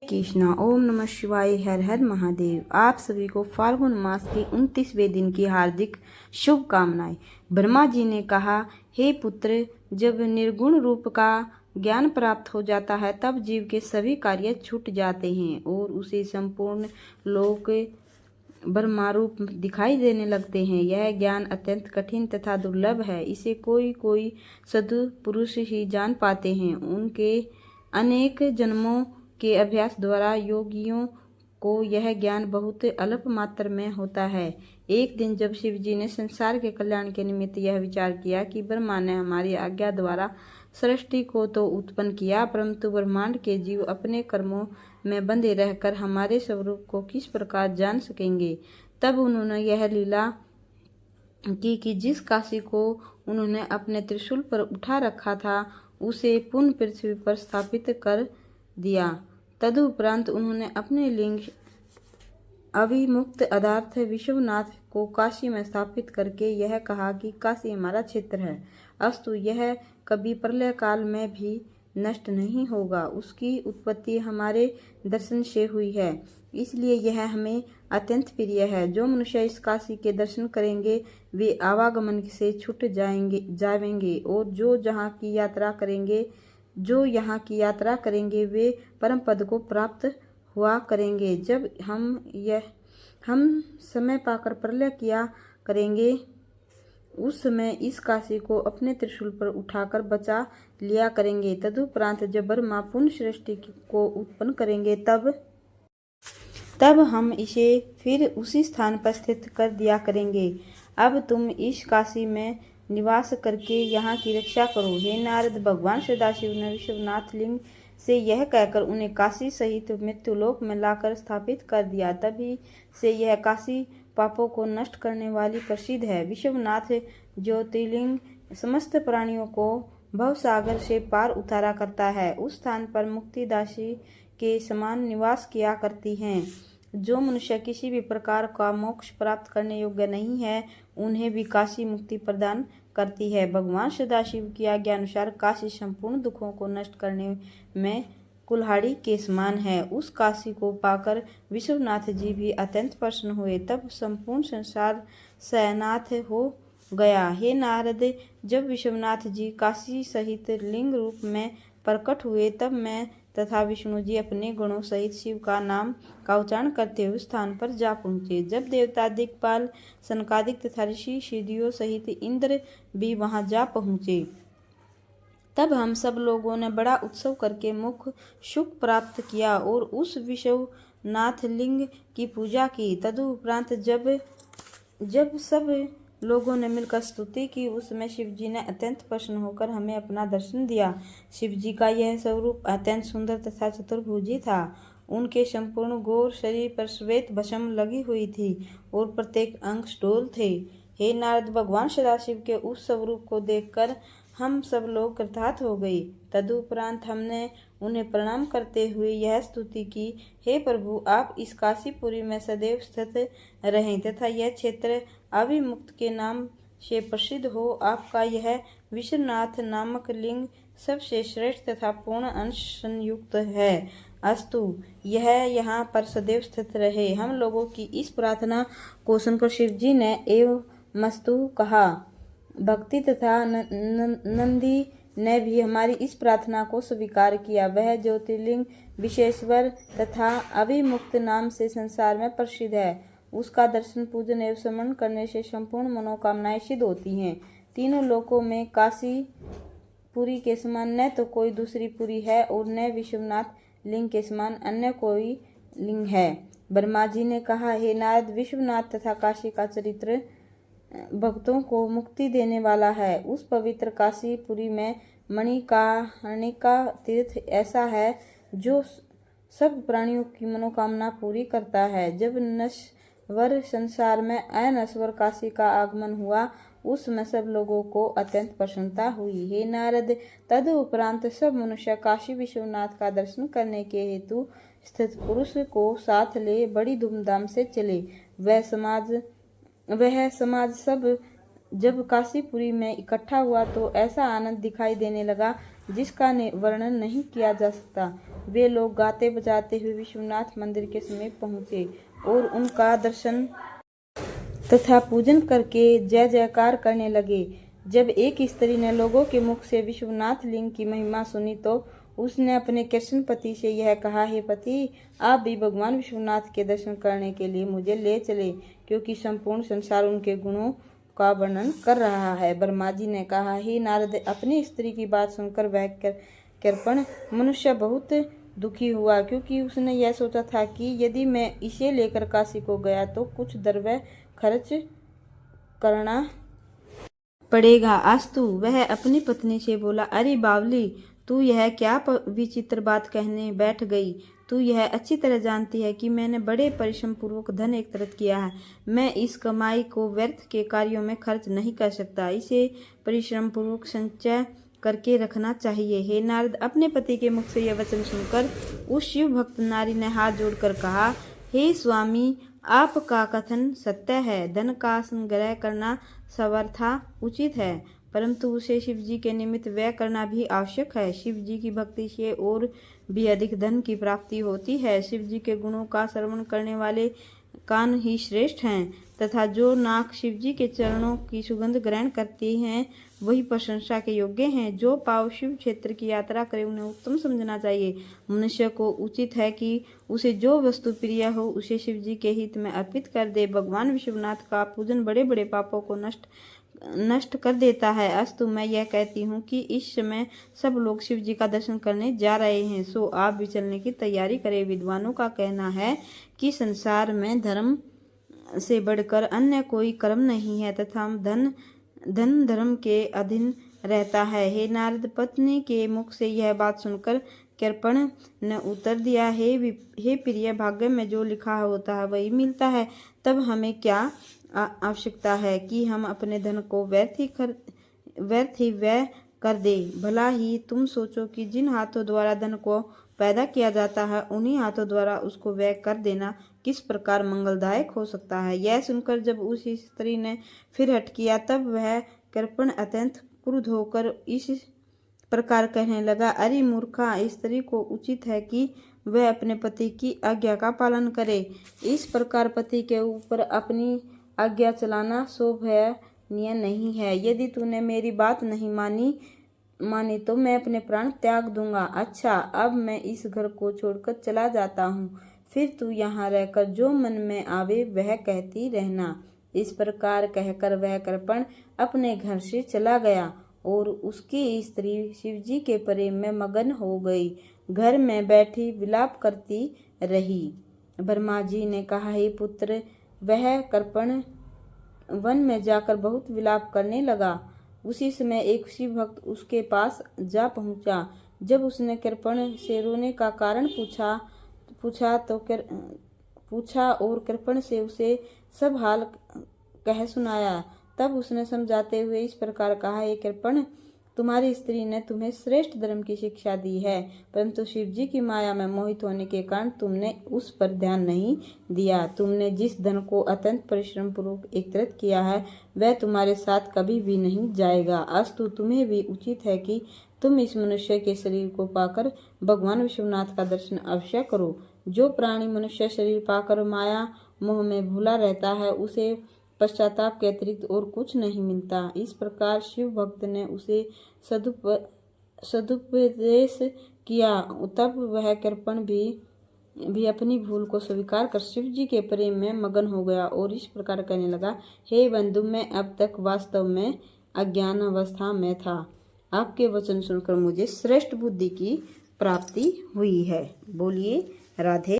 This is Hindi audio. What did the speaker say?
कृष्णा। ओम नमः शिवाय। हर हर महादेव। आप सभी को फाल्गुन मास के 29वें दिन की हार्दिक शुभकामनाएं। ब्रह्मा जी ने कहा, हे पुत्र, जब निर्गुण रूप का ज्ञान प्राप्त हो जाता है तब जीव के सभी कार्य छूट जाते हैं और उसे संपूर्ण लोक ब्रह्मारूप दिखाई देने लगते हैं। यह ज्ञान अत्यंत कठिन तथा दुर्लभ है। इसे कोई कोई साधु पुरुष ही जान पाते हैं। उनके अनेक जन्मों के अभ्यास द्वारा योगियों को यह ज्ञान बहुत अल्प मात्रा में होता है। एक दिन जब शिव जी ने संसार के कल्याण के निमित्त यह विचार किया कि ब्रह्मा ने हमारी आज्ञा द्वारा सृष्टि को तो उत्पन्न किया, परंतु ब्रह्मांड के जीव अपने कर्मों में बंधे रहकर हमारे स्वरूप को किस प्रकार जान सकेंगे, तब उन्होंने यह लीला की कि जिस काशी को उन्होंने अपने त्रिशूल पर उठा रखा था उसे पुनः पृथ्वी पर स्थापित कर दिया। तदुपरांत उन्होंने अपने लिंग अविमुक्त अदार्थ विश्वनाथ को काशी में स्थापित करके यह कहा कि काशी हमारा क्षेत्र है, अस्तु यह कभी प्रलय काल में भी नष्ट नहीं होगा। उसकी उत्पत्ति हमारे दर्शन से हुई है, इसलिए यह हमें अत्यंत प्रिय है। जो मनुष्य इस काशी के दर्शन करेंगे वे आवागमन से छूट जाएंगे और जो यहाँ की यात्रा करेंगे वे परम पद को प्राप्त हुआ करेंगे। जब हम समय पाकर प्रलय किया करेंगे उस समय इस काशी को अपने त्रिशूल पर उठाकर बचा लिया करेंगे। तदुपरांत जब ब्रह्मा पुनः सृष्टि को उत्पन्न करेंगे तब हम इसे फिर उसी स्थान पर स्थित कर दिया करेंगे। अब तुम इस काशी में निवास करके यहाँ की रक्षा करो। हे नारद, भगवान सदाशिव ने विश्वनाथ लिंग से यह कहकर उन्हें काशी सहित मृत्युलोक में लाकर स्थापित कर दिया। तभी से यह काशी पापों को नष्ट करने वाली प्रसिद्ध है। विश्वनाथ ज्योतिर्लिंग समस्त प्राणियों को भवसागर से पार उतारा करता है। उस स्थान पर मुक्तिदासी के समान निवास किया करती हैं। जो मनुष्य किसी भी प्रकार का मोक्ष प्राप्त करने योग्य नहीं है उन्हें भी काशी मुक्ति प्रदान करती है। भगवान सदाशिव की आज्ञा अनुसार काशी संपूर्ण दुखों को नष्ट करने में कुल्हाड़ी के समान है। उस काशी को पाकर विश्वनाथ जी भी अत्यंत प्रसन्न हुए। तब संपूर्ण संसार शयनाथ हो गया। हे नारद, जब विश्वनाथ जी काशी सहित लिंग रूप में प्रकट हुए तब मैं तथा विष्णु जी अपने गुणों सहित शिव का नाम का उच्चारण करते हुए स्थान पर जा पहुँचे। जब देवता दिक्पाल सनकादिक तथा ऋषि सिद्धियों सहित इंद्र भी वहां जा पहुँचे तब हम सब लोगों ने बड़ा उत्सव करके मुख सुख प्राप्त किया और उस विश्वनाथ लिंग की पूजा की। तदुपरांत जब सब लोगों ने मिलकर स्तुति की उस समय शिव जी ने अत्यंत प्रसन्न होकर हमें अपना दर्शन दिया। शिव जी का यह स्वरूप अत्यंत सुंदर तथा चतुर्भुजी था। उनके संपूर्ण गौर शरीर पर श्वेत भस्म लगी हुई थी और प्रत्येक अंग स्टोल थे। हे नारद, भगवान सदाशिव के उस स्वरूप को देखकर हम सब लोग कृतार्थ हो गए। तदुपरांत हमने उन्हें प्रणाम करते हुए यह स्तुति की, हे प्रभु, आप इस काशीपुरी में सदैव स्थित रहें तथा यह क्षेत्र अविमुक्त के नाम से प्रसिद्ध हो। आपका यह विश्वनाथ नामक लिंग सबसे श्रेष्ठ तथा पूर्ण अंश संयुक्त है, अस्तु यह यहाँ पर सदैव स्थित रहे। हम लोगों की इस प्रार्थना को सुनकर शिव जी ने एवं मस्तु कहा। भक्ति तथा नंदी ने भी हमारी इस प्रार्थना को स्वीकार किया। वह ज्योतिर्लिंग विशेश्वर तथा अविमुक्त नाम से संसार में प्रसिद्ध है। उसका दर्शन, पूजन एवं स्मरण करने से संपूर्ण मनोकामनाएं सिद्ध होती हैं। तीनों लोकों में काशी पुरी के समान न तो कोई दूसरी पुरी है और न विश्वनाथ लिंग के समान अन्य कोई लिंग है। ब्रह्मा जी ने कहा, हे नारद, विश्वनाथ तथा काशी का चरित्र भक्तों को मुक्ति देने वाला है। उस पवित्र काशीपुरी में मणिकर्णिका तीर्थ ऐसा है जो सब प्राणियों की मनोकामना पूरी करता है। जब नश्वर संसार में अनश्वर काशी का आगमन हुआ उस समय सब लोगों को अत्यंत प्रसन्नता हुई। हे नारद, तदुपरांत सब मनुष्य काशी विश्वनाथ का दर्शन करने के हेतु स्थित पुरुष को साथ ले बड़ी धूमधाम से चले। वह समाज सब जब काशीपुरी में इकट्ठा हुआ तो ऐसा आनंद दिखाई देने लगा जिसका वर्णन नहीं किया जा सकता। वे लोग गाते बजाते हुए विश्वनाथ मंदिर के समीप पहुँचे और उनका दर्शन तथा पूजन करके जय जयकार करने लगे। जब एक स्त्री ने लोगों के मुख से विश्वनाथ लिंग की महिमा सुनी तो उसने अपने कृष्ण पति से यह कहा, हे पति, आप भी भगवान विश्वनाथ के दर्शन करने के लिए मुझे ले चले, क्योंकि संपूर्ण संसार उनके गुणों का वर्णन कर रहा है। ब्रह्मा जी ने कहा, हे नारद, अपनी स्त्री की बात सुनकर वह कृपण मनुष्य बहुत दुखी हुआ, क्योंकि उसने यह सोचा था कि यदि मैं इसे लेकर काशी को गया तो कुछ द्रव्य खर्च करना पड़ेगा। अस्तु, वह अपनी पत्नी से बोला, अरे बावली, तू यह क्या विचित्र बात कहने बैठ गई। तू यह अच्छी तरह जानती है कि मैंने बड़े परिश्रम पूर्वक धन एकत्रित किया है। मैं इस कमाई को व्यर्थ के कार्यों में खर्च नहीं कर सकता। इसे परिश्रम पूर्वक संचय करके रखना चाहिए। हे नारद, अपने पति के मुख से यह वचन सुनकर उस शिव भक्त नारी ने हाथ जोड़कर कहा, हे स्वामी, आपका कथन सत्य है। धन का संग्रह करना सर्वथा उचित है, परंतु उसे शिव जी के निमित्त व्यय करना भी आवश्यक है। शिव जी की भक्ति से और भी अधिक धन की प्राप्ति होती है। शिव जी के गुणों का श्रवण करने वाले कान ही श्रेष्ठ हैं, तथा जो नाक शिव जी के चरणों की सुगंध ग्रहण करती हैं वही प्रशंसा के योग्य हैं। जो पाव शिव क्षेत्र की यात्रा करे उन्हें उत्तम समझना चाहिए। मनुष्य को उचित है कि उसे जो वस्तु प्रिय हो उसे शिव जी के हित में अर्पित कर दे। भगवान विश्वनाथ का पूजन बड़े बड़े पापों को नष्ट कर देता है। अस्तु, मैं यह कहती हूँ कि इस समय सब लोग शिव जी का दर्शन करने जा रहे हैं, सो आप भी चलने की तैयारी करें। विद्वानों का कहना है कि संसार में धर्म से बढ़कर अन्य कोई कर्म नहीं है, तथा धन धर्म के अधीन रहता है। हे नारद, पत्नी के मुख से यह बात सुनकर कृपण ने उत्तर दिया, हे प्रिय, भाग्य में जो लिखा होता है वही मिलता है। तब हमें क्या आवश्यकता है कि हम अपने धन को व्यर्थ ही व्यय कर दे। भला ही तुम सोचो कि जिन हाथों द्वारा धन को पैदा किया जाता है उन्हीं हाथों द्वारा उसको व्यय कर देना किस प्रकार मंगलदायक हो सकता है। यह सुनकर जब उस स्त्री ने फिर हठ किया तब वह कृपण अत्यंत क्रुद्ध होकर इस प्रकार कहने लगा, अरे मूर्खा, स्त्री को उचित है कि वह अपने पति की आज्ञा का पालन करे। इस प्रकार पति के ऊपर अपनी आज्ञा चलाना शोभनीय नहीं है। यदि तूने मेरी बात नहीं मानी तो मैं अपने प्राण त्याग दूंगा। अच्छा, अब मैं इस घर को छोड़कर चला जाता हूँ, फिर तू यहाँ रहकर जो मन में आवे वह कहती रहना। इस प्रकार कहकर वह कृपण अपने घर से चला गया और उसकी स्त्री शिवजी के प्रेम में मगन हो गई। घर में बैठी विलाप करती रही। ब्रह्मा जी ने कहा, हे पुत्र, वह कृपण वन में जाकर बहुत विलाप करने लगा। उसी समय एक शिव भक्त उसके पास जा पहुंचा। जब उसने कृपण से रोने का कारण पूछा और कृपण से उसे सब हाल कह सुनाया, तब उसने समझाते हुए इस प्रकार कहा, हे कृपण, तुम्हारी स्त्री ने तुम्हें श्रेष्ठ धर्म की शिक्षा दी है, परंतु शिव जी की माया में मोहित होने के कारण तुमने उस पर ध्यान नहीं दिया। तुमने जिस धन को अत्यंत परिश्रम पूर्वक एकत्रित किया है वह तुम्हारे साथ कभी भी नहीं जाएगा। अस्तु, तुम्हें भी उचित है कि तुम इस मनुष्य के शरीर को पाकर भगवान विश्वनाथ का दर्शन अवश्य करो। जो प्राणी मनुष्य शरीर पाकर माया मोह में भूला रहता है उसे पश्चाताप के अतिरिक्त और कुछ नहीं मिलता। इस प्रकार शिव भक्त ने उसे सदुपदेश किया। तब वह कृपण भी अपनी भूल को स्वीकार कर शिव जी के प्रेम में मगन हो गया और इस प्रकार कहने लगा, हे बंधु, मैं अब तक वास्तव में अज्ञान अवस्था में था। आपके वचन सुनकर मुझे श्रेष्ठ बुद्धि की प्राप्ति हुई है। बोलिए राधे।